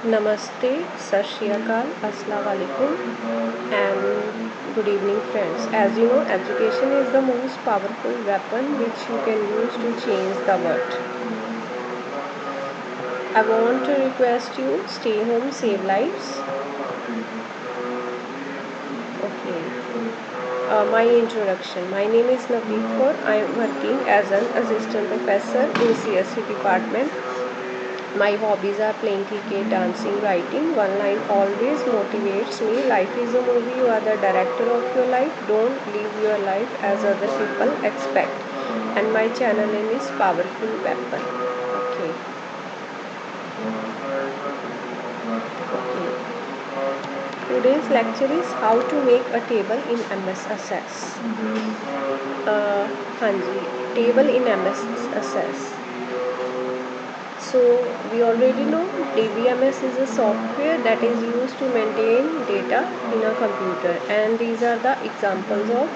Namaste, Sat Shri Akal, Assalamu Alaikum, and good evening, friends. As you know, education is the most powerful weapon which you can use to change the world. I want to request you stay home, save lives. Okay. My introduction. My name is Navneet Kaur. I am working as an assistant professor in CSC department. My hobbies are playing cricket, dancing, writing. One line always motivates me. Life is a movie. You are the director of your life. Don't live your life as other people expect. And my channel name is Powerful Weapon. Okay. Okay. Today's lecture is how to make a table in MS Access. हाँ जी, table in MS Access. So we already know DBMS is a software that is used to maintain data in a computer, and these are the examples of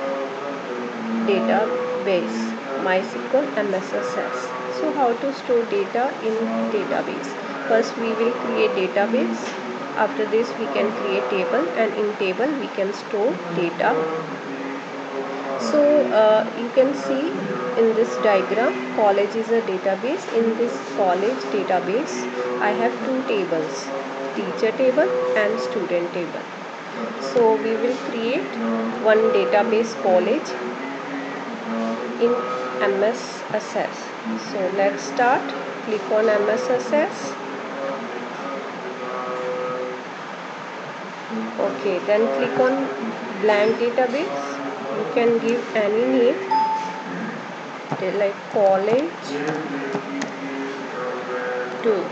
database: MySQL, MS Access. So how to store data in database? First we will create database. After this we can create table, and in table we can store data. So you can see in this diagram, college is a database. In this college database, I have two tables, teacher table and student table. So we will create one database college in MS Access. So let's start. Click on MS Access. Okay, then click on blank database. You can give any name like college 2.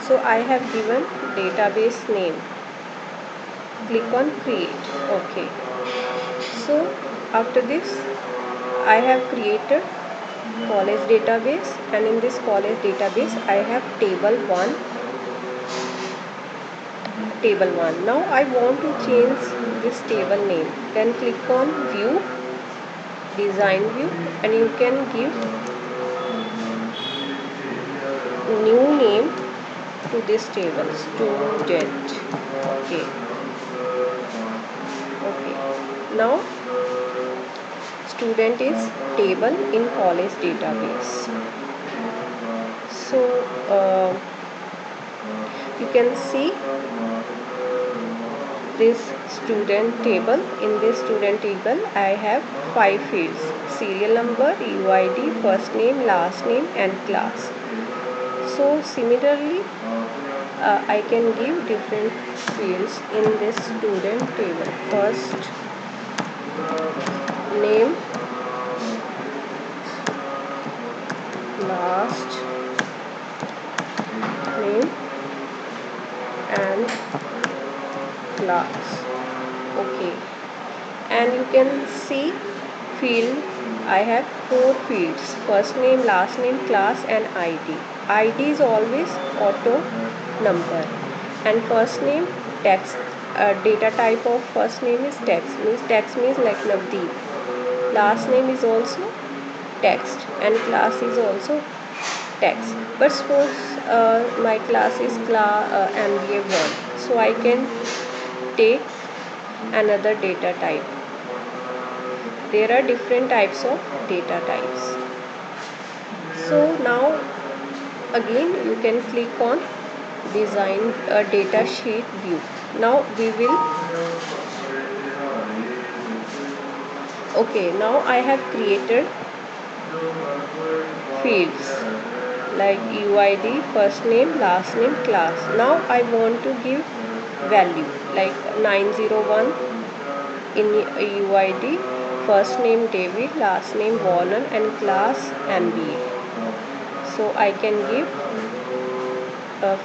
So I have given database name. Click on create. Okay. So after this I have created college database, and in this college database I have table 1. Table 1. Now I want to change this table name. Then click on view, design view, and you can give new name to this table, student. Okay. Okay. Now student is table in college database. So you can see this student table. In this student table I have 5 fields: serial number, UID, first name, last name, and class. So similarly I can give different fields in this student table. First name, last name, and class. Okay, and you can see field I have 4 fields: first name, last name, class, and ID. ID is always auto number, and first name text. Data type of first name is text means like Navdeep. Last name is also text, and class is also text. But suppose my class is MBA 1, so I can take another data type. There are different types of data types. So now again you can click on design data sheet view. Now we will okay, now I have created fields like UID, first name, last name, class. Now I want to give value like 901 in UID, first name David, last name Warner, and class MBA. So I can give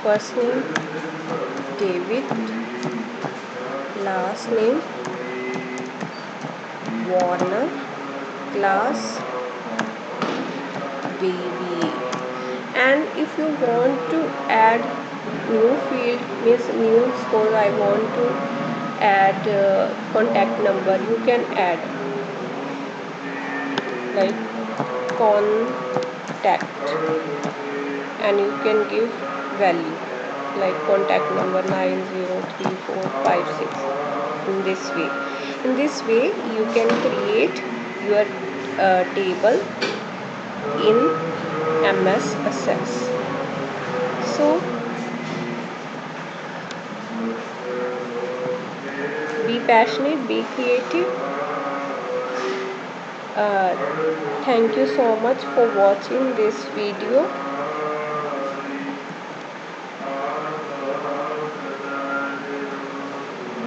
first name David, last name Warner, class BBA. And if you want to add new field, means new, suppose I want to add contact number, you can add like contact, and you can give value. like contact number 903456. In this way, you can create your table in MS Access. So be passionate, be creative. uh, Thank you so much for watching this video.